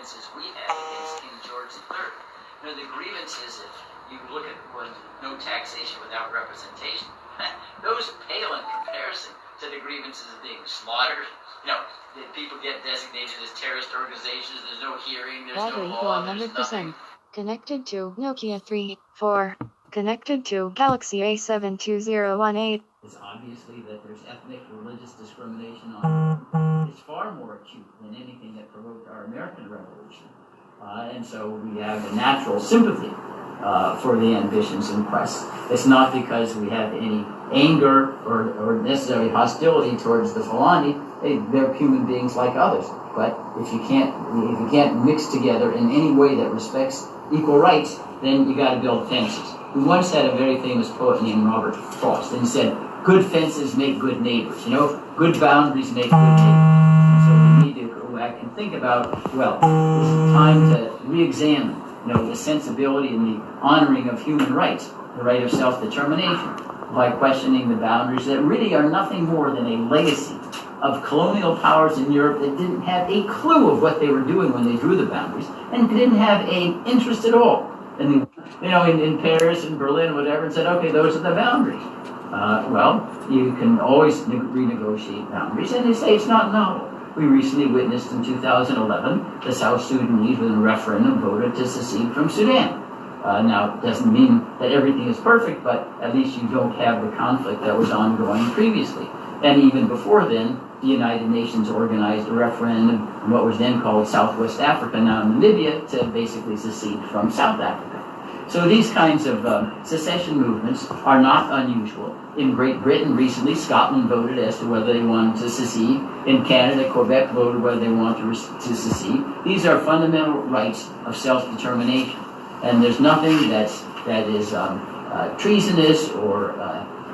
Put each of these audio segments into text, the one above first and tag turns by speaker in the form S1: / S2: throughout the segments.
S1: We had against King George III. You know, the grievance is, if you look at when no taxation without representation, those pale in comparison to the grievances of being slaughtered. You know, that people get designated as terrorist organizations, there's no hearing, there's no law, there's nothing.
S2: Connected to Nokia 3.4. Connected to Galaxy A72018.
S3: It's obviously that there's ethnic, religious discrimination on it. It's far more acute than anything that provoked our American Revolution. And so we have a natural sympathy for the ambitions and quests. It's not because we have any anger or necessarily hostility towards the Fulani. They're human beings like others. But if you can't mix together in any way that respects equal rights, then you got to build fences. We once had a very famous poet named Robert Frost, and he said, "Good fences make good neighbors. You know, good boundaries make good neighbors." And so we need to go back and think about, well, it's time to re-examine, the sensibility and the honoring of human rights, the right of self-determination, by questioning the boundaries that really are nothing more than a legacy of colonial powers in Europe that didn't have a clue of what they were doing when they drew the boundaries, and didn't have an interest at all. And in Paris and Berlin, whatever, and said, okay, those are the boundaries. Well, you can always renegotiate boundaries, and they say it's not novel. We recently witnessed in 2011 the South Sudanese, with a referendum, voted to secede from Sudan. Now, it doesn't mean that everything is perfect, but at least you don't have the conflict that was ongoing previously. And even before then, the United Nations organized a referendum in what was then called Southwest Africa, now Namibia, to basically secede from South Africa. So these kinds of secession movements are not unusual. In Great Britain recently, Scotland voted as to whether they wanted to secede. In Canada, Quebec voted whether they wanted to secede. These are fundamental rights of self-determination. And there's nothing that is treasonous or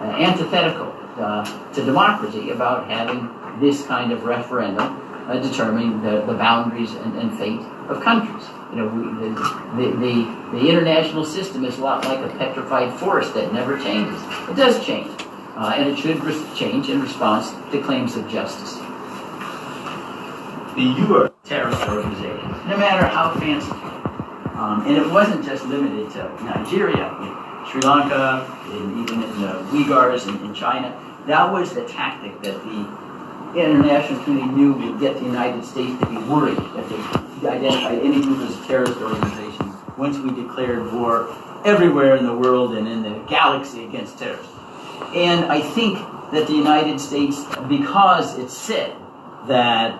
S3: antithetical to democracy about having this kind of referendum determining the boundaries and fate of countries. The international system is a lot like a petrified forest that never changes. It does change, and it should change in response to claims of justice. The U.S. terrorist organizations, no matter how fanciful, and it wasn't just limited to Nigeria, in Sri Lanka, even in the Uyghurs in China. That was the tactic that the international community knew would get the United States to be worried that they identified any group as a terrorist organization once we declared war everywhere in the world and in the galaxy against terrorists. And I think that the United States, because it said that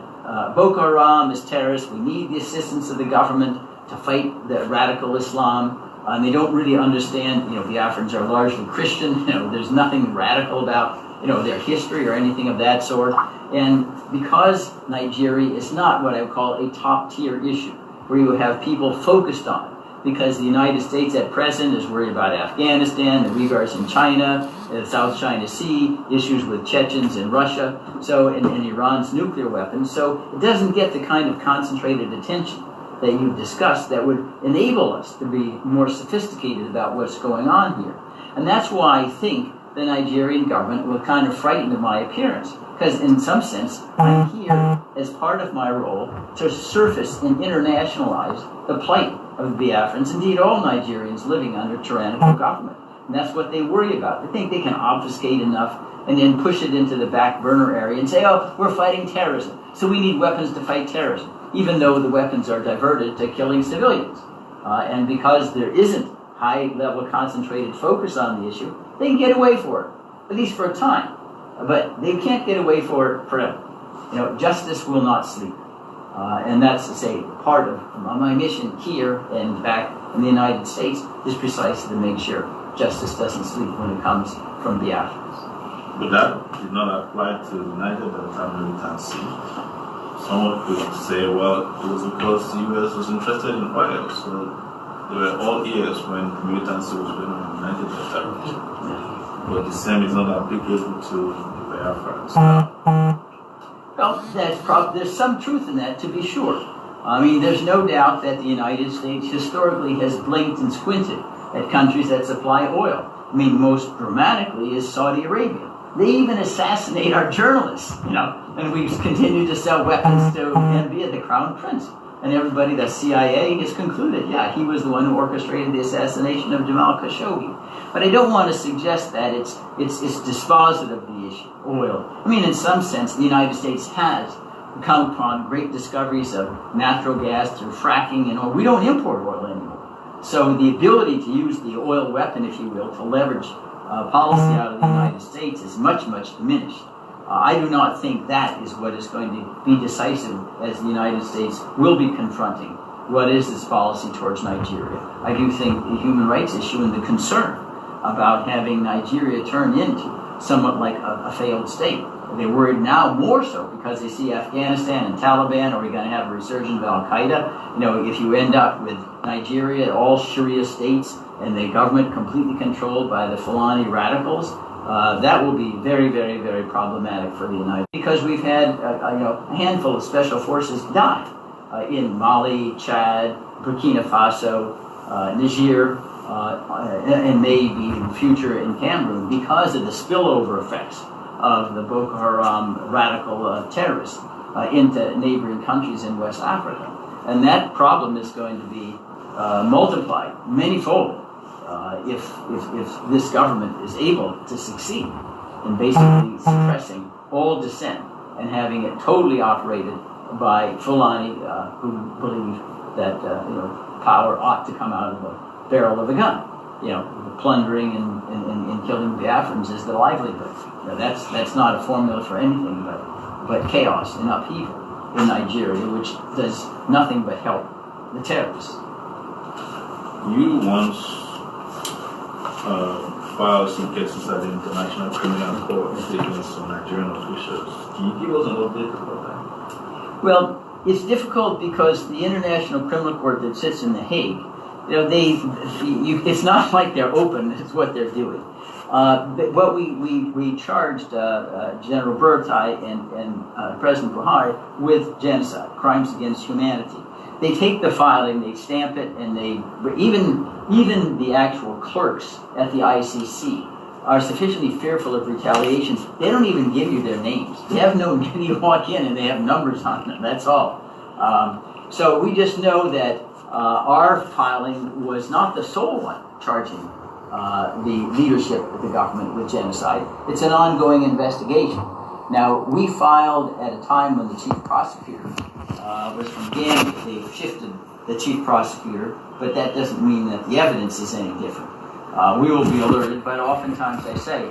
S3: Boko Haram is terrorist, we need the assistance of the government to fight the radical Islam, and they don't really understand, Biafrans are largely Christian, there's nothing radical about their history or anything of that sort. And because Nigeria is not what I would call a top-tier issue, where you have people focused on it, because the United States at present is worried about Afghanistan, the Uyghurs in China, the South China Sea, issues with Chechens in Russia, and Iran's nuclear weapons. So it doesn't get the kind of concentrated attention that you've discussed that would enable us to be more sophisticated about what's going on here. And that's why I think the Nigerian government was kind of frightened of my appearance, because in some sense, I'm here as part of my role to surface and internationalize the plight of the Biafrans, indeed all Nigerians living under tyrannical government. And that's what they worry about. They think they can obfuscate enough and then push it into the back burner area and say, oh, we're fighting terrorism, so we need weapons to fight terrorism, even though the weapons are diverted to killing civilians. And because there isn't high-level concentrated focus on the issue, they can get away for it, at least for a time. But they can't get away for it forever. Justice will not sleep. And that's to say, part of my mission here and back in the United States is precisely to make sure justice doesn't sleep when it comes from Biafrans.
S4: But that did not apply to Niger Delta militancy. Someone could say, well, it was because the U.S. was interested in oil, so they were all ears when the militancy was going on in Niger Delta region. But the same is not applicable to the Biafrans.
S3: Well, there's some truth in that, to be sure. I mean, there's no doubt that the United States historically has blinked and squinted at countries that supply oil. I mean, most dramatically is Saudi Arabia. They even assassinate our journalists, and we continue to sell weapons to and via the Crown Prince. And everybody, the CIA, has concluded, yeah, he was the one who orchestrated the assassination of Jamal Khashoggi. But I don't want to suggest that it's dispositive of the issue, oil. I mean, in some sense, the United States has come upon great discoveries of natural gas through fracking and oil. We don't import oil anymore. So the ability to use the oil weapon, if you will, to leverage policy out of the United States is much, much diminished. I do not think that is what is going to be decisive as the United States will be confronting what is this policy towards Nigeria. I do think the human rights issue and the concern about having Nigeria turn into somewhat like a failed state. They're worried now more so because they see Afghanistan and Taliban. Are we going to have a resurgence of Al-Qaeda? You know, if you end up with Nigeria, all Sharia states, and the government completely controlled by the Fulani radicals, that will be very, very, very problematic for the United States. Because we've had a handful of special forces die in Mali, Chad, Burkina Faso, Niger, and maybe in future in Cameroon because of the spillover effects of the Boko Haram radical terrorists into neighboring countries in West Africa. And that problem is going to be multiplied manyfold if this government is able to succeed in basically suppressing all dissent and having it totally operated by Fulani who believe that power ought to come out of a barrel of a gun. Plundering and killing Biafrans is the livelihood. That's not a formula for anything but chaos and upheaval in Nigeria, which does nothing but help the terrorists.
S4: You once filed some cases at the International Criminal Court against some Nigerian officials. Can you give us an update about that?
S3: Well, it's difficult because the International Criminal Court that sits in The Hague, it's not like they're open. It's what they're doing. What we charged General Buratai and President Buhari with genocide, crimes against humanity. They take the filing, they stamp it, and they even the actual clerks at the ICC are sufficiently fearful of retaliation. They don't even give you their names. They have no. You walk in and they have numbers on them. That's all. So we just know that our filing was not the sole one charging the leadership of the government with genocide. It's an ongoing investigation. Now, we filed at a time when the chief prosecutor was from Gambia. They've shifted the chief prosecutor, but that doesn't mean that the evidence is any different. We will be alerted, but oftentimes I say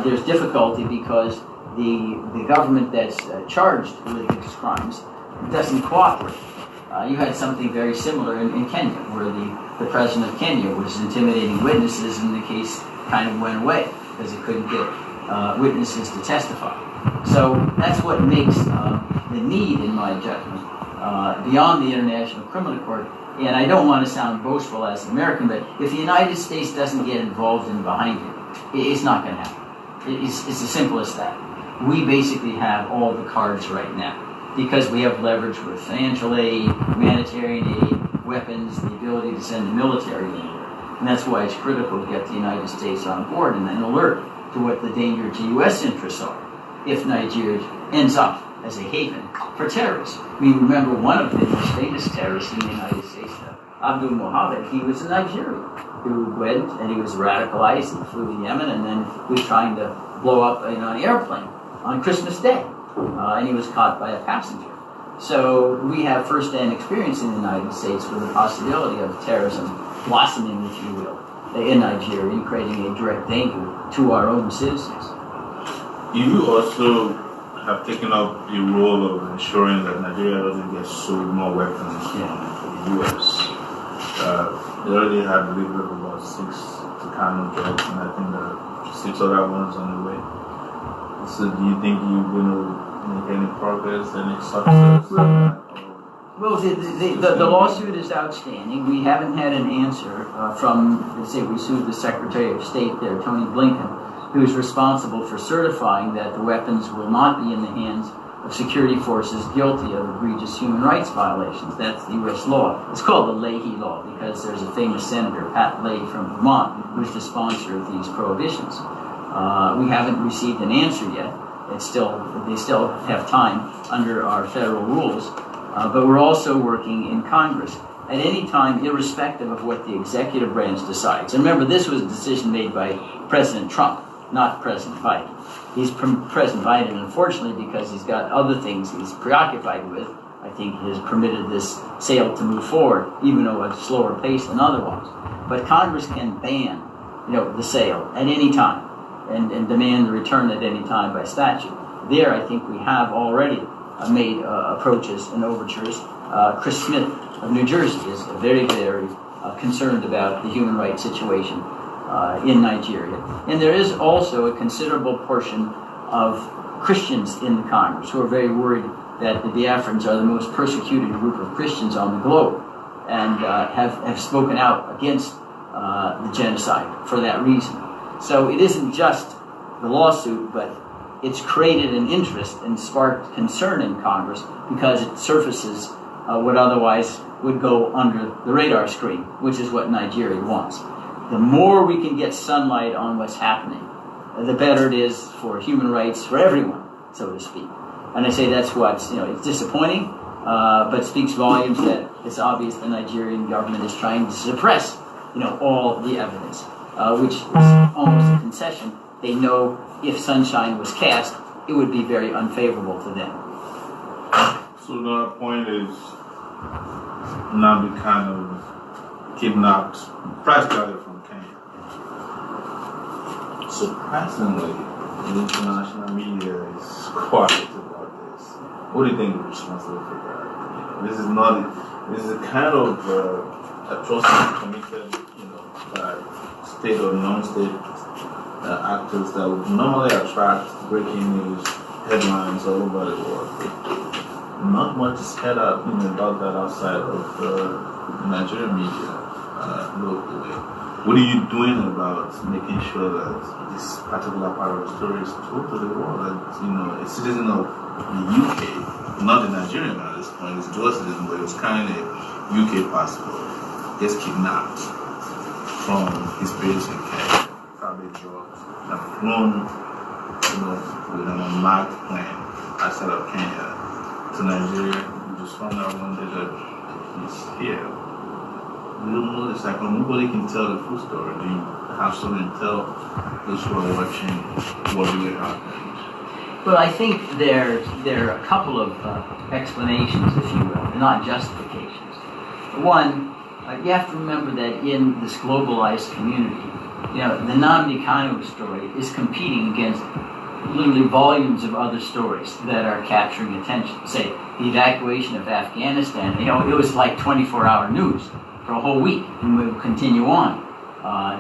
S3: there's difficulty because the government that's charged with these crimes doesn't cooperate. You had something very similar in Kenya, where the president of Kenya was intimidating witnesses, and the case kind of went away because it couldn't get witnesses to testify. So that's what makes the need, in my judgment, beyond the International Criminal Court. And I don't want to sound boastful as an American, but if the United States doesn't get involved in behind it, it's not going to happen. It's as simple as that. We basically have all the cards right now because we have leverage with financial aid, humanitarian aid, weapons, the ability to send the military in there. And that's why it's critical to get the United States on board and alert to what the danger to U.S. interests are if Nigeria ends up as a haven for terrorists. I mean, remember one of the most famous terrorists in the United States, Abdul Mohammed, he was a Nigerian who went and he was radicalized and flew to Yemen and then was trying to blow up an airplane on Christmas Day. And he was caught by a passenger. So we have first-hand experience in the United States with the possibility of terrorism blossoming, if you will, in Nigeria and creating a direct danger to our own citizens.
S4: You also have taken up the role of ensuring that Nigeria doesn't get sold more weapons from the U.S. They already had delivered about 6 to Kanu drugs, and I think there are 6 other ones on the way. So do you think you're going to make any progress, any success?
S3: Well, the lawsuit is outstanding. We haven't had an answer from, let's say we sued the Secretary of State there, Tony Blinken, who is responsible for certifying that the weapons will not be in the hands of security forces guilty of egregious human rights violations. That's the U.S. law. It's called the Leahy Law because there's a famous senator, Pat Leahy from Vermont, who's the sponsor of these prohibitions. We haven't received an answer yet. They still have time under our federal rules but we're also working in Congress at any time, irrespective of what the executive branch decides. And remember, this was a decision made by President Trump, not President Biden. He's President Biden, unfortunately, because he's got other things he's preoccupied with, I think has permitted this sale to move forward, even though at a slower pace than otherwise. But Congress can ban, the sale at any time and demand the return at any time by statute. There, I think we have already made approaches and overtures. Chris Smith of New Jersey is very, very concerned about the human rights situation in Nigeria. And there is also a considerable portion of Christians in the Congress who are very worried that the Biafrans are the most persecuted group of Christians on the globe and have spoken out against the genocide for that reason. So it isn't just the lawsuit, but it's created an interest and sparked concern in Congress because it surfaces what otherwise would go under the radar screen, which is what Nigeria wants. The more we can get sunlight on what's happening, the better it is for human rights for everyone, so to speak. And I say that's what's, it's disappointing, but speaks volumes that it's obvious the Nigerian government is trying to suppress, all the evidence, which is almost a concession. They know if sunshine was cast, it would be very unfavorable to them.
S4: So the point is, Nnamdi Kanu kidnapped prize gather from Kenya. Surprisingly, the international media is quiet about this. What do you think is responsible for that? This is a kind of atrocity committed, by state or non-state actors that would normally attract breaking news headlines all over the world. Not much is said about that outside of the Nigerian media locally. What are you doing about making sure that this particular part of the story is told to the world? That, a citizen of the UK, not a Nigerian at this point, he's a dual citizen, but he's carrying a UK passport, gets kidnapped from his base in Kenya, probably drugs, and flown, with an unmarked plane outside of Kenya to Nigeria. We just found out one day that he's here. We don't know this. Nobody can tell the full story. Do you have something to tell those who are watching what really happened?
S3: Well, I think there are a couple of explanations, if you will, not justifications. One, you have to remember that in this globalized community, the Nnamdi Kanu story is competing against literally volumes of other stories that are capturing attention. Say, the evacuation of Afghanistan, it was like 24-hour news for a whole week, and we will continue on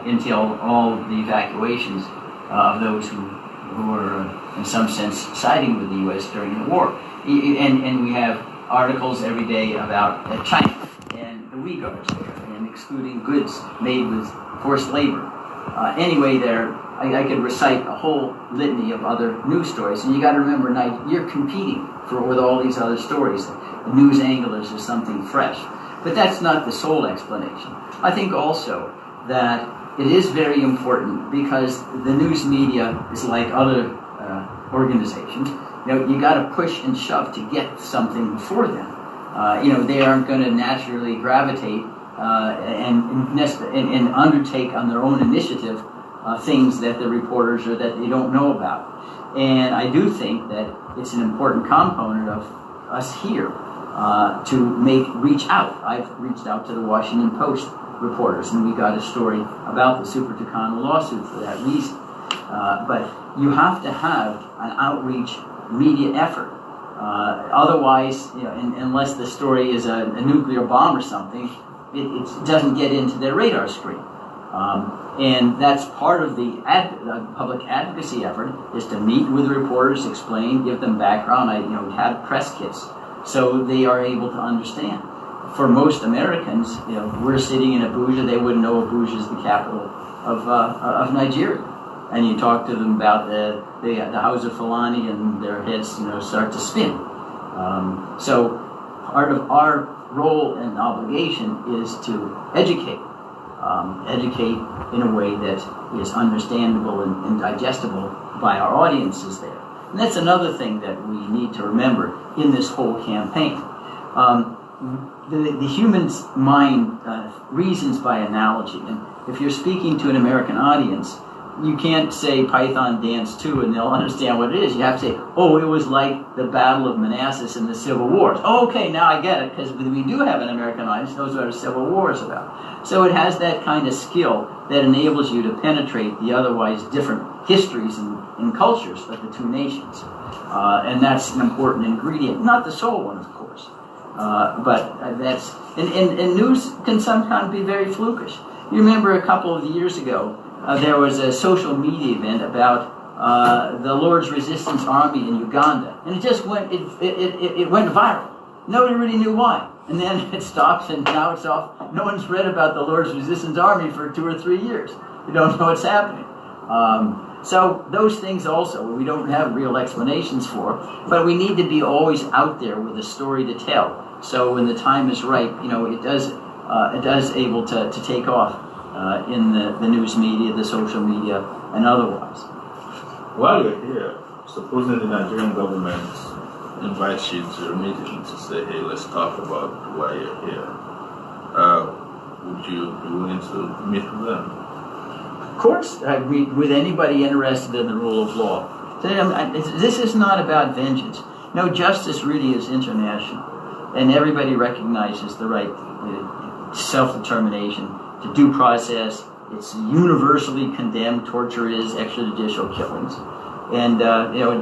S3: until all the evacuations of those who were, in some sense, siding with the U.S. during the war. And we have articles every day about China and the Uyghurs there, and excluding goods made with forced labor. Anyway, I could recite a whole litany of other news stories, and you got to remember, you're competing with all these other stories. The news angle is just something fresh, but that's not the sole explanation. I think also that it is very important because the news media is like other organizations. You got to push and shove to get something before them. They aren't going to naturally gravitate and undertake on their own initiative things that the reporters or that they don't know about. And I do think that it's an important component of us here to reach out. I've reached out to the Washington Post reporters, and we got a story about the Super Tucano lawsuit for that reason. But you have to have an outreach media effort. Otherwise, unless the story is a nuclear bomb or something, it doesn't get into their radar screen. And that's part of the public advocacy effort, is to meet with reporters, explain, give them background, have press kits, so they are able to understand. For most Americans, we're sitting in Abuja, they wouldn't know Abuja is the capital of Nigeria. And you talk to them about the House of Fulani, and their heads start to spin. So part of our role and obligation is to educate in a way that is understandable and digestible by our audiences there. And that's another thing that we need to remember in this whole campaign. The human's mind reasons by analogy, and if you're speaking to an American audience, you can't say Python Dance 2 and they'll understand what it is. You have to say, oh, it was like the Battle of Manassas in the Civil Wars. Oh, okay, now I get it, because we do have an American audience who knows what a Civil War is about. So it has that kind of skill that enables you to penetrate the otherwise different histories and cultures of the two nations. And that's an important ingredient. Not the sole one, of course. But that's... And news can sometimes be very flukish. You remember a couple of years ago, there was a social media event about the Lord's Resistance Army in Uganda, and it just went it went viral. Nobody really knew why, and then it stopped, and now it's off. No one's read about the Lord's Resistance Army for 2 or 3 years. You don't know what's happening. So those things also we don't have real explanations for, but we need to be always out there with a story to tell. So when the time is right, it does able to take off. In the news media, the social media, and otherwise.
S4: While you're here, supposing the Nigerian government invites you to a meeting to say, hey, let's talk about why you're here, would you be willing to meet with them?
S3: Of course, I'd meet with anybody interested in the rule of law. This is not about vengeance. No, justice really is international, and everybody recognizes the right to self-determination, to due process. It's universally condemned. Torture is extrajudicial killings. And,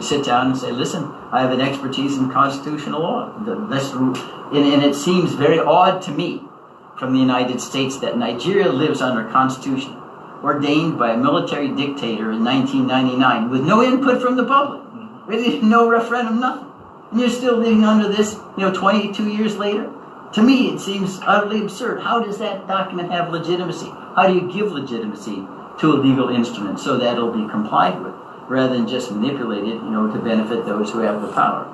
S3: sit down and say, listen, I have an expertise in constitutional law. And it seems very odd to me from the United States that Nigeria lives under a constitution ordained by a military dictator in 1999 with no input from the public. Really, no referendum, nothing. And you're still living under this, 22 years later? To me, it seems utterly absurd. How does that document have legitimacy? How do you give legitimacy to a legal instrument so that it'll be complied with, rather than just manipulate it, to benefit those who have the power?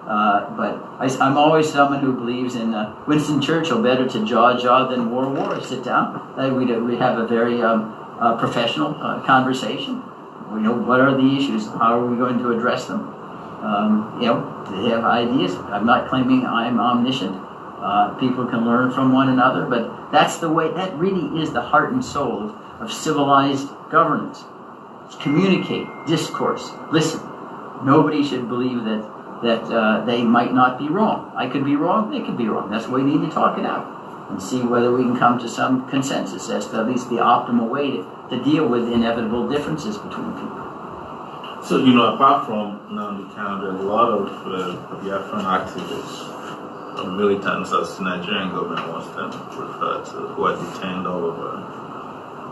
S3: But I'm always someone who believes in Winston Churchill, better to jaw than war. Sit down. We have a very professional conversation. We know what are the issues, how are we going to address them. They have ideas. I'm not claiming I'm omniscient. People can learn from one another, but that's the way, that really is the heart and soul of civilized governance. Communicate, discourse, listen. Nobody should believe that they might not be wrong. I could be wrong, they could be wrong. That's why we need to talk it out and see whether we can come to some consensus as to at least the optimal way to deal with inevitable differences between people.
S4: So, apart from Nnamdi Kanu, there are a lot of Biafran activists, militants, as the Nigerian government wants them referred to, who are detained all over.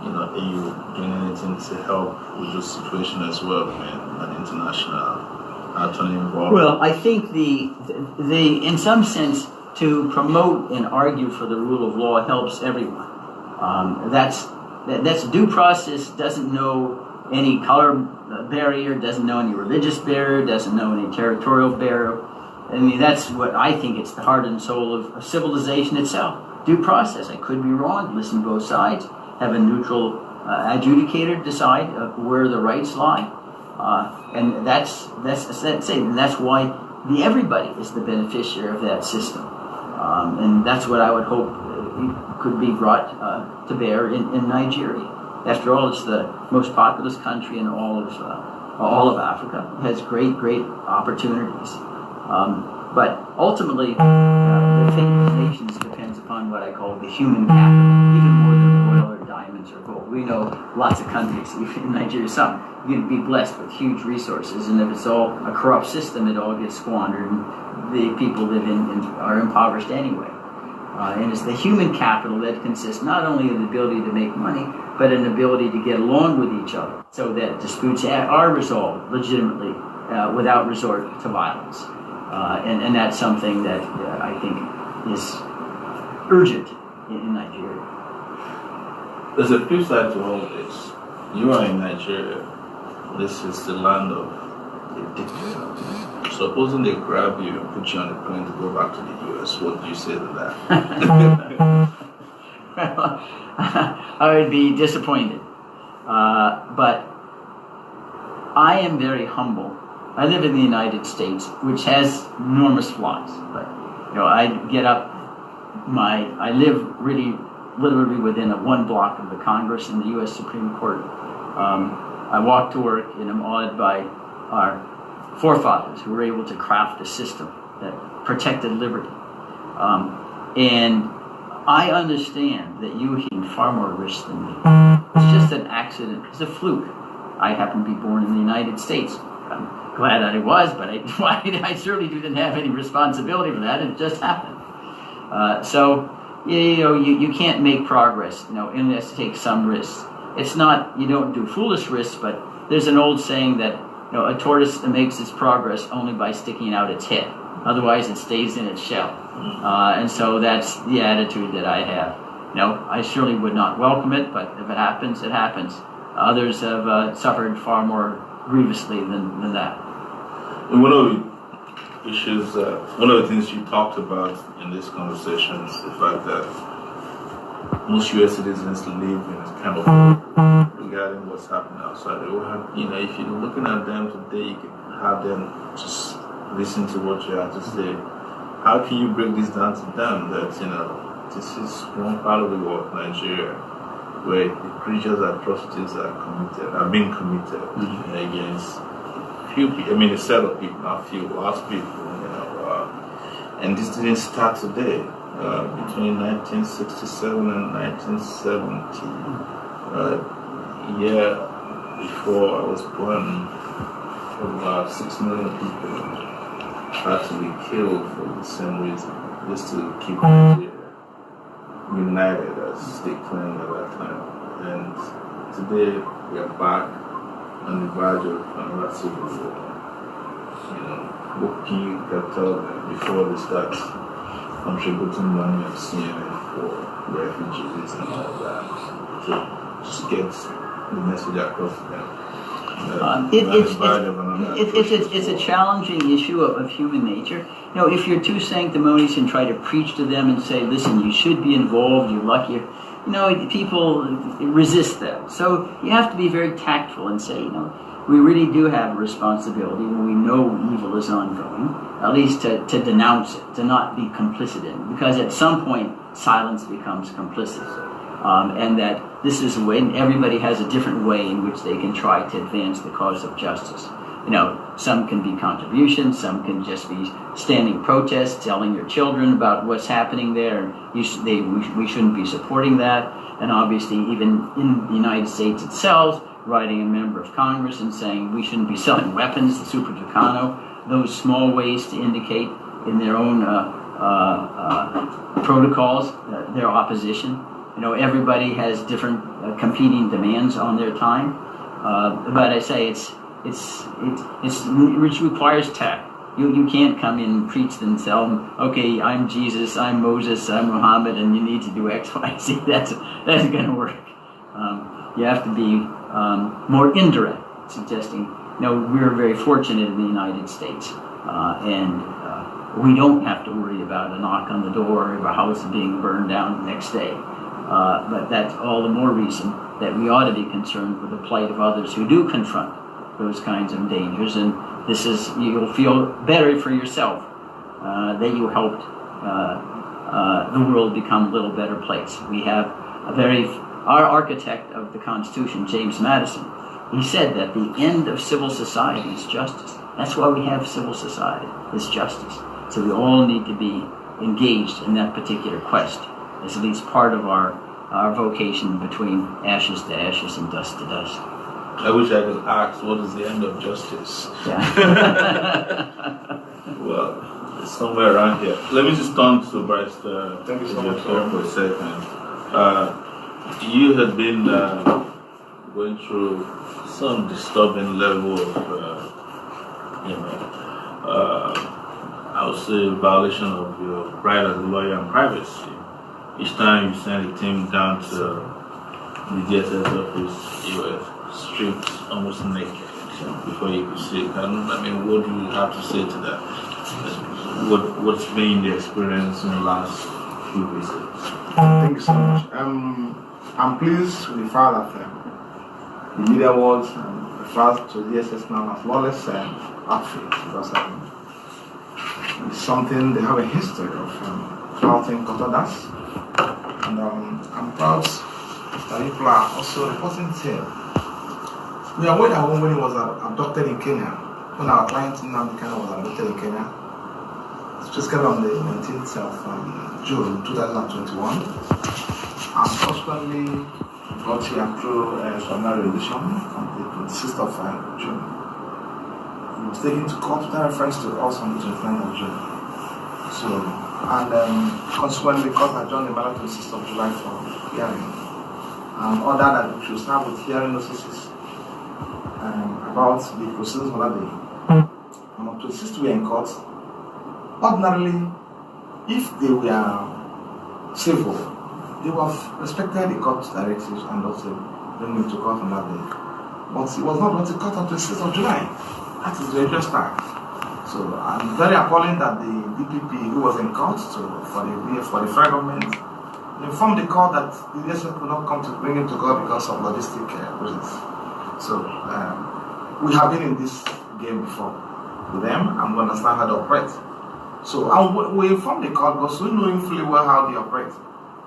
S4: Are you doing anything to help with this situation as well, an international attorney involved? Well,
S3: I think the in some sense, to promote and argue for the rule of law helps everyone. That's due process doesn't know any color barrier, doesn't know any religious barrier, doesn't know any territorial barrier. That's what I think it's the heart and soul of civilization itself. Due process. I could be wrong. Listen to both sides. Have a neutral adjudicator decide where the rights lie. And that's why everybody is the beneficiary of that system. And that's what I would hope could be brought to bear in Nigeria. After all, it's the most populous country in all of Africa. It has great opportunities. But ultimately, the fate of nations depends upon what I call the human capital, even more than oil or diamonds or gold. We know lots of countries, even in Nigeria, some, you'd be blessed with huge resources, and if it's all a corrupt system, it all gets squandered, and the people are impoverished anyway. And it's the human capital that consists not only of the ability to make money, but an ability to get along with each other, so that disputes are resolved legitimately without resort to violence. And that's something that I think is urgent in Nigeria.
S4: There's a flip side to all this. You are in Nigeria. This is the land of a dictator. Supposing they grab you and put you on a plane to go back to the US, what do you say to that?
S3: I would be disappointed. But I am very humble. I live in the United States, which has enormous flaws, but I'd get up. I live literally within one block of the Congress and the U.S. Supreme Court. I walk to work and I'm awed by our forefathers who were able to craft a system that protected liberty. And I understand that you have far more risk than me. It's just an accident. It's a fluke. I happen to be born in the United States. I'm glad that I was, but I certainly didn't have any responsibility for that. It just happened. So you can't make progress, unless you take some risks. It's not, you don't do foolish risks, but there's an old saying that, a tortoise makes its progress only by sticking out its head. Otherwise, it stays in its shell. And so that's the attitude that I have. I surely would not welcome it, but if it happens, it happens. Others have suffered far more grievously than that.
S4: And one of the issues, one of the things you talked about in this conversation is the fact that most U.S. citizens live in a kind of regarding what's happening outside. If you're looking at them today, you can have them just listen to what you have to say. How can you break this down to them that, this is one part of the world, Nigeria, where egregious atrocities are being committed against few people, a set of people, not few, lots of people, and this didn't start today. Between 1967 and 1970, a year before I was born, about 6 million people had to be killed for the same reason, just to keep Nigeria united, as they claimed at that time. And today we are back on the verge of another civil war. What can you tell them before they start contributing money and CNN for refugees and all that, to just get the message across to them?
S3: It's a challenging issue of human nature. If you're too sanctimonious and try to preach to them and say, listen, you should be involved, you're lucky, people resist that. So you have to be very tactful and say, we really do have a responsibility when we know evil is ongoing, at least to denounce it, to not be complicit in it, because at some point silence becomes complicit. And that this is a way, and everybody has a different way in which they can try to advance the cause of justice. Some can be contributions, some can just be standing protests, telling your children about what's happening there. We shouldn't be supporting that. And obviously, even in the United States itself, writing a member of Congress and saying we shouldn't be selling weapons, the super tucano, those small ways to indicate in their own protocols their opposition. Everybody has different competing demands on their time, but I say it requires tact. You can't come in and preach and tell them, okay, I'm Jesus, I'm Moses, I'm Muhammad, and you need to do X, Y, Z. That's going to work. You have to be more indirect, suggesting, we're very fortunate in the United States, and we don't have to worry about a knock on the door or a house being burned down the next day. But that's all the more reason that we ought to be concerned with the plight of others who do confront those kinds of dangers. And you'll feel better for yourself that you helped the world become a little better place. We have our architect of the Constitution, James Madison, he said that the end of civil society is justice. That's why we have civil society, is justice. So we all need to be engaged in that particular quest. It's at least part of our vocation between ashes to ashes and dust to dust.
S4: I wish I could ask, what is the end of justice?
S3: Yeah.
S4: Well, it's somewhere around here. Let me just turn to Barrister.
S5: Thank you so much
S4: for a second. You had been going through some disturbing level of, I would say, violation of your right as a lawyer and privacy. Each time you send a team down to the DSS office, you were stripped almost naked before you could see it. I mean, what do you have to say to that? What's been the experience in the last few visits?
S5: Thank you so much. I'm pleased with the fact that the media was referred to DSS now as lawless outfit, because It's something they have a history of flouting court orders. And I'm proud that people are also reporting it here. We are aware that when he was abducted in Kenya, when our client Nnamdi Kanu was abducted in Kenya, specifically on the 19th of June 2021, and subsequently got here through extraordinary rendition on the 26th of June. He was taken to court without reference to us on the 29th of June. So, and consequently, court adjourned the matter to the 6th of July for hearing, and ordered that we should start with hearing notices about the proceedings for that day. And up to the 6th we are in court. Ordinarily, if they were civil, they would have respected the court directives and also bring him to court on that day. But it was not brought to court until the 6th of July. That is the first time. So I'm very appalling that the DPP who was in court for the federal government informed the court that the DSS could not come to bring him to court because of logistic reasons. So we have been in this game before with them and we understand how they operate. So we informed the court because we know fully well how they operate.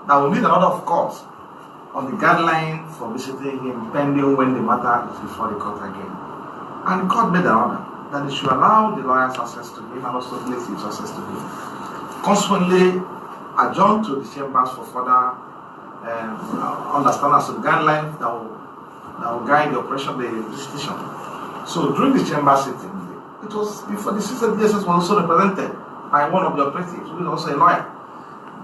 S5: Now we need a lot of court on the guideline for visiting him pending when the matter is before the court again. And the court made an order that they should allow the lawyers access to him and also the plaintiffs access to him. Consequently, adjourned to the chambers for further understanding of the guidelines that will guide the operation of the visitation. So during the chamber sitting, it was before the system DSS was also represented by one of the operatives, who is also a lawyer.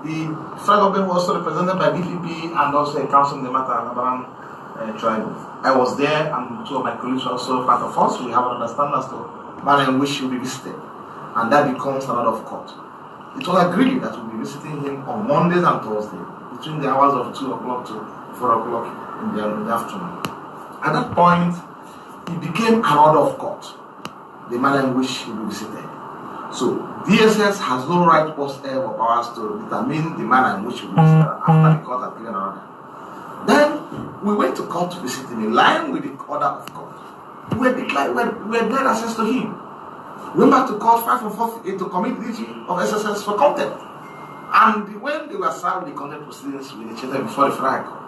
S5: The federal government was also represented by BPP and also a counsel in the matter around tribe. I was there and two of my colleagues were also part of us. We have an understanding as to manner in which he will be visited. And that becomes a lot of court. It was agreed that we'll be visiting him on Mondays and Thursdays between the hours of 2 o'clock to 4 o'clock in the afternoon. At that point, it became an order of court, the manner in which he will be visited. So DSS has no right whatsoever powers to determine the manner in which he will be visited after the court has given an order. Then we went to court to visit him in line with the order of court. We had denied access to him. We went back to court 5 or 4 to commit DG of SSS for contempt. And when they were served the contempt proceedings we initiated before the federal court,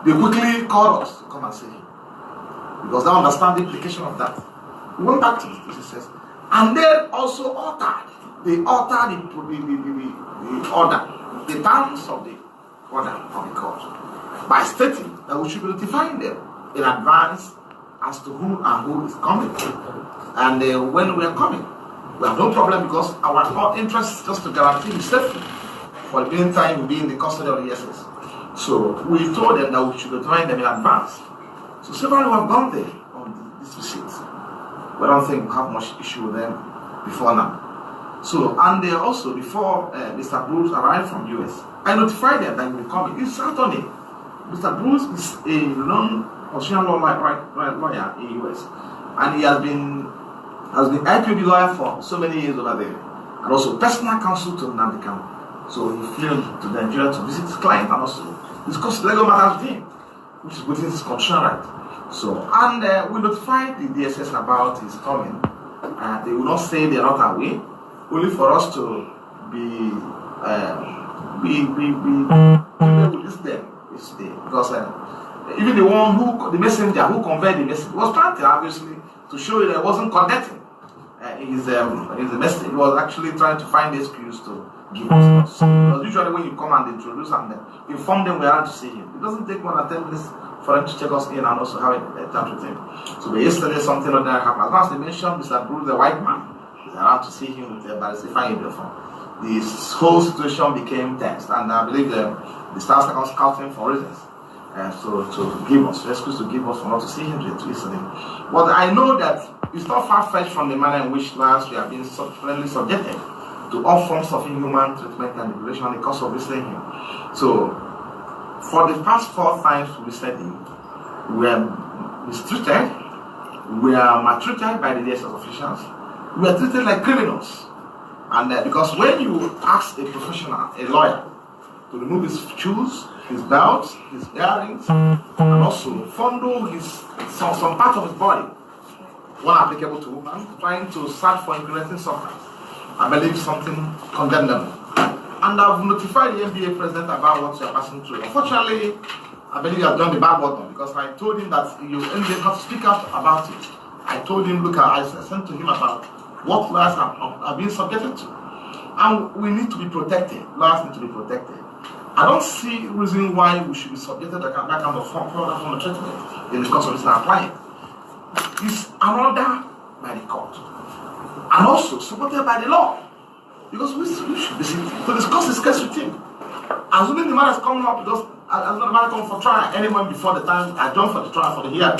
S5: they quickly called us to come and see him. Because they understand the implication of that. We went back to the SSS and they also altered. They altered the order, the terms of the order of the court, by stating that we should be notifying them in advance as to who and who is coming and when we are coming. We have no problem because our interest is just to guarantee his safety for the meantime we'll be in the custody of the DSS. So we told them that we should notify them in advance. So several have gone there on this visit. We don't think we have much issue with them before now. So, and they also, before Mr. Bruce arrived from US, I notified them that he will be coming. It's Saturday. Mr. Bruce is a non-Australian lawyer in US, and he has been IPOB lawyer for so many years over there, and also personal counsel to Nnamdi Kanu. So he flew to Nigeria to visit his client and also discuss legal matters with him, which is within his constitutional right. So, and we notified the DSS about his coming. They will not say they are not away, only for us to be with them. Because even the messenger who conveyed the message was planted, obviously, to show that it wasn't connecting his message. He was actually trying to find the excuse to give us. Because usually when you come and introduce and inform them we are to see him, it doesn't take more than 10 minutes for them to check us in and also have a chat with him. So yesterday something like that happened. As long as they mentioned Mr. Bruce, the white man, is around to see him with the Fein uniform. This whole situation became tense, and I believe the staff are scouting for reasons. So to give us excuse to give us for not to see him yesterday. But I know that it's not far-fetched from the manner in which last we have been subjected to all forms of inhuman treatment and manipulation in the course of visiting him. So for the past 4 times we visited him, we are mistreated, we are maltreated by the DSS officials, we are treated like criminals. And because when you ask a professional, a lawyer, to remove his shoes, his belt, his earrings, and also fondle some part of his body, one applicable to women, trying to search for incriminating substance, I believe, something condemnable. And I've notified the NBA president about what you are passing through. Unfortunately, I believe you have done the bad work because I told him that you NBA have to speak up about it. I told him, look, I sent to him about what lawyers are being subjected to. And we need to be protected. Lawyers need to be protected. I don't see reason why we should be subjected to that kind of form of treatment in the course of this applying. It's an order by the court and also supported by the law, because we should be seen to discuss this case with him. Assuming the man has come up, because as the man come for trial anyone before the time adjourned for the trial for the hearing,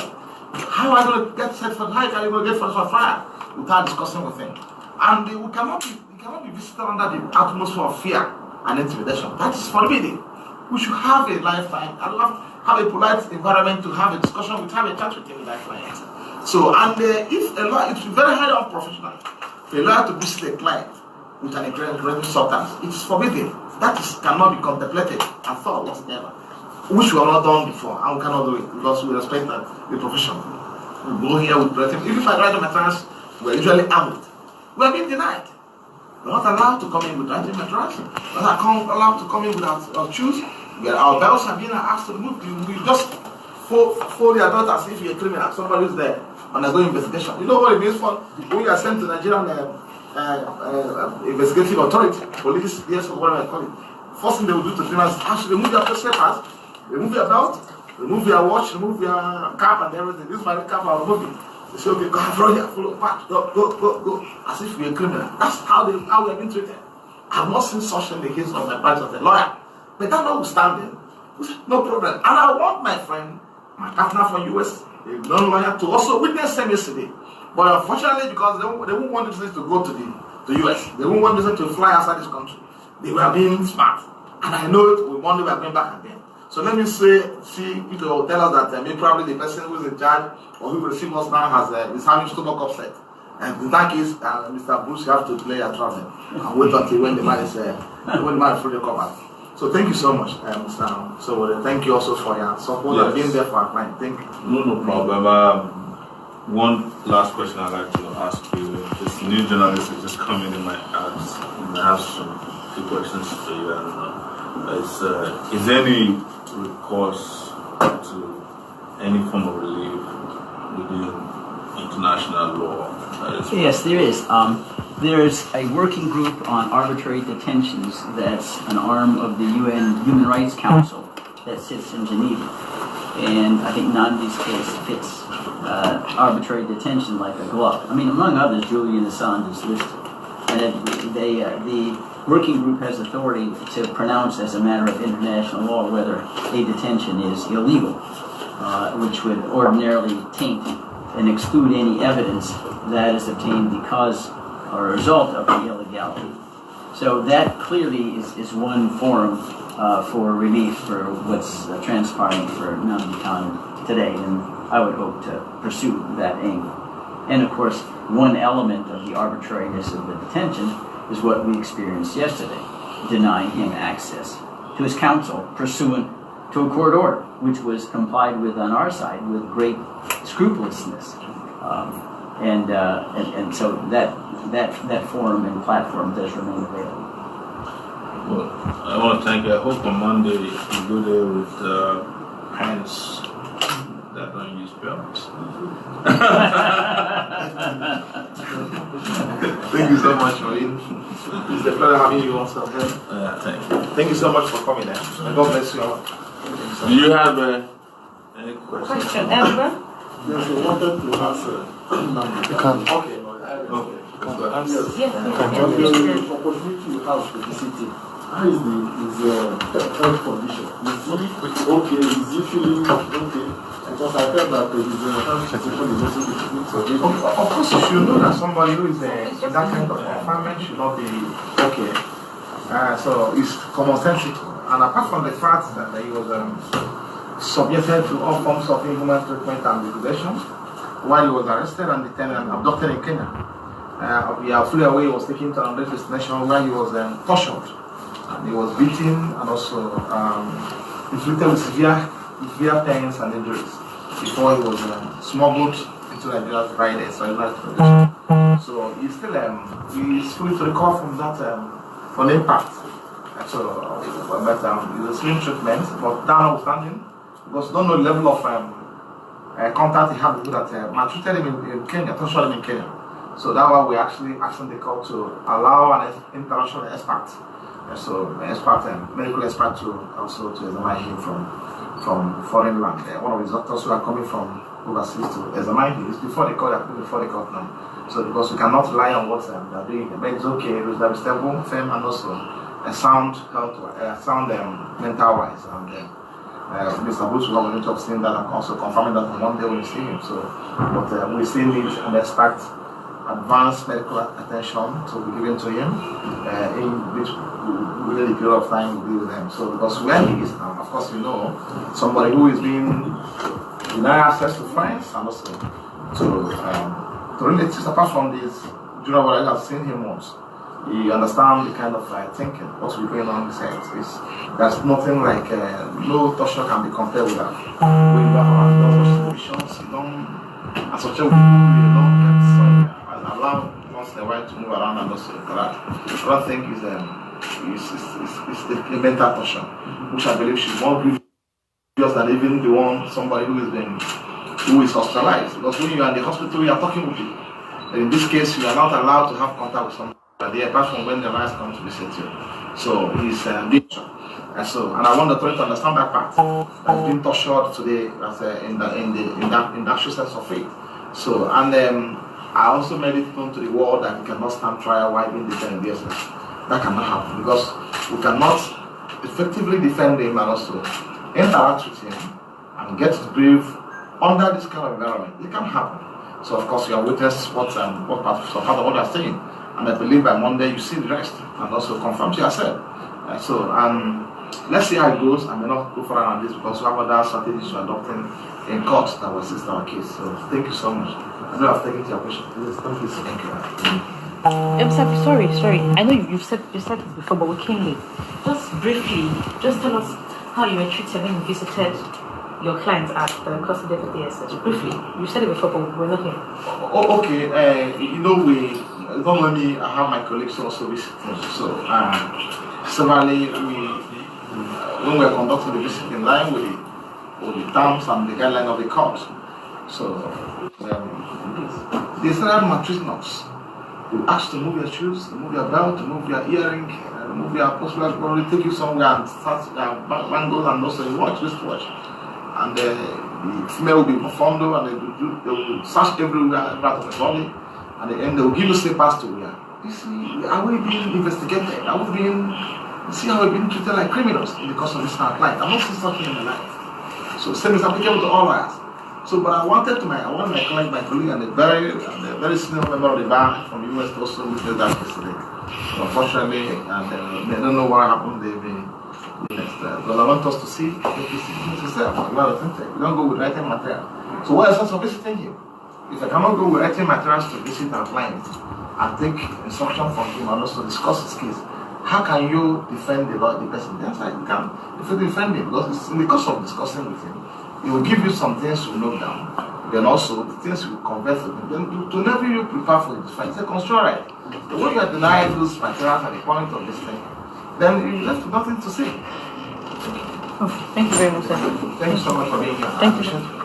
S5: how are you going to get set for how are you going to get for trial without discussing with him? And we cannot be visited under the atmosphere of fear and intimidation. That is forbidden. We should have a lifetime and have a polite environment to have a discussion, have a chat with him like client. So, and if a lawyer, it's very highly unprofessional for a lawyer to visit a client with an aggressive substance. It's forbidden. That cannot be contemplated and thought whatsoever, which we have not done before, and we cannot do it because we respect the profession. We go here with breath. Even if I write materials, we're usually armed. We are being denied. We're not allowed to come in with writing materials. We're not allowed to come in without shoes. Our belts are being asked to remove. We just fold your belt as if you're a criminal. Somebody is there undergoing investigation. You know what it means for when you are sent to Nigerian investigative authority, police, DSS, whatever I call it. First thing they will do to criminals is actually remove your papers, remove your belt, remove your watch, remove your cap and everything. This is my cap, I'll remove it. They say, okay, go follow here, follow, back, go, as if you're a criminal. That's how we are being treated. I've not seen such in the case of my practice as a lawyer. But that notwithstanding, no problem. And I want my friend, my partner from US, a non-lawyer, to also witness them yesterday. But unfortunately, because they won't want this to go to the US, they won't want this to fly outside this country. They were being smart. And I know it, one day we are going back again. So let me see if they will tell us that maybe probably the person who is in charge or who will receive us now is having stomach upset. And in that case, Mr. Bruce, you have to play a travel and wait until when the man is fully recovered. So thank you so much, Mr. So thank you also for your support and being there for our client. Thank you.
S4: No problem. One last question I'd like to ask you. This new journalist is just coming in my eyes. I have some few questions for you. Is there any recourse to any form of relief within international law?
S3: Yes, there is. There's a working group on arbitrary detentions that's an arm of the UN Human Rights Council that sits in Geneva. And I think Nnamdi's case fits arbitrary detention like a glove. I mean, among others, Julian Assange is listed. And the working group has authority to pronounce as a matter of international law whether a detention is illegal, which would ordinarily taint and exclude any evidence that is obtained because or a result of the illegality. So that clearly is one forum for relief for what's transpiring for Nnamdi Kanu today, and I would hope to pursue that aim. And of course, one element of the arbitrariness of the detention is what we experienced yesterday, denying him access to his counsel pursuant to a court order, which was complied with on our side with great scrupulousness. And so that forum and platform does remain available.
S4: Well, I want to thank you. I hope on Monday you go there with pants that don't use belts.
S5: Thank you so much for it. It's a pleasure having you on here.
S4: Thank you.
S5: Thank you so much for coming in. And God bless you all.
S4: Do you have any questions?
S6: Question, Amber?
S5: Yes, I wanted to ask okay.
S6: Yes,
S5: The opportunity you have to visit him. How is his health condition? Is he feeling okay? Because I felt that his health situation is also difficult. Of course, you should know that somebody who is in that kind of environment should not be okay. So it's commonsensical. And apart from the fact that he was subjected to all forms of inhuman treatment and degradation while he was arrested and detained and abducted in Kenya. We are fully aware he was taken to another destination where he was tortured and he was beaten and also inflicted with severe pains and injuries before he was smuggled into Nigeria Friday. So So he's still he's fully to recover from that from the impact. So, but it's a slim treatment, but that notwithstanding, because you don't know the level of contact he had with people that maltreated him in Kenya, tortured him in Kenya. So that's why we actually asking the court to allow an international expert, medical expert to also to examine him from foreign land. One of his doctors who are coming from overseas to examine him is before the court now. So because we cannot rely on what they're doing, but it's okay. There is stable, firm, and also a sound health, mental wise, and Mr. Bush will have of seeing that and also confirming that on one day when you see him. So, but we still need and expect advanced medical attention to be given to him, in which within a period of time will be with him. So, because where he is now, of course, we know somebody who is being denied access to friends and also to relatives. Apart from this, you know what I have seen him once. You understand the kind of thinking, what's going on in his head. There's nothing like, no torture can be compared with that. When you have situations, you don't, as such a you don't get allow once in a while to move around and also that. What I think is the mental torture, which I believe should more grievous than even the one somebody who is hospitalized. Because when you are in the hospital, you are talking with people. In this case, you are not allowed to have contact with somebody. Apart from when the nurse comes to visit you. So he's danger. And I want the authority to understand that part. That's been tortured today in the actual sense of faith. So I also made it known to the world that he cannot stand trial while being defended in DSS. That cannot happen because we cannot effectively defend him and also interact with him and get his brief under this kind of environment. It can't happen. So of course you are witness what part of what they're saying. And I believe by Monday you see the rest and also confirm to yourself. Let's see how it goes. I may not go further on this because we have other strategies we're adopting in court that will assist our case. So thank you so much. I know I've taken to your question. Thank you.
S7: Sorry. I know you've said this before, but we came late. Just briefly, just tell us how you were treated when you visited your clients at the custody of the DSS. Briefly, you said it before, but we're not here.
S5: Okay. Don't let me. I have my colleagues also visit. So severally, when we are conducting the visit in line with the terms and the guidelines of the court. So they started maltreating us. They ask to move your shoes, to move your belt, to move your earring, to move your possible. Probably take you somewhere and start bangles and also wristwatch. And the female will be fondled and they will search everywhere part of the body. And then they will give you slippers to wear. You see, are we being investigated? Are we being, see how we're being treated like criminals in the course of this life? I'm not seeing something in my life. So same is applicable to all lawyers. So, but I wanted my colleague and a very senior member of the bar from the US also witnessed that yesterday. So unfortunately, and they don't know what happened. But I want us to see if it's yourself. We don't go with writing material. So what is the sense of visiting you? If I cannot go with writing materials to visit our client and take instruction from him and also discuss his case, how can you defend the person? The answer you can. If you defend him, because it's in the course of discussing with him, he will give you some things to note down. Then also the things you convert to him. Then to never you prepare for the defense. It's a constitutional right. The way you are denying those materials at the point of this thing, then you left with nothing to say.
S7: Okay. Thank you very much, sir.
S5: Thank you so much for being here.
S7: Thank you.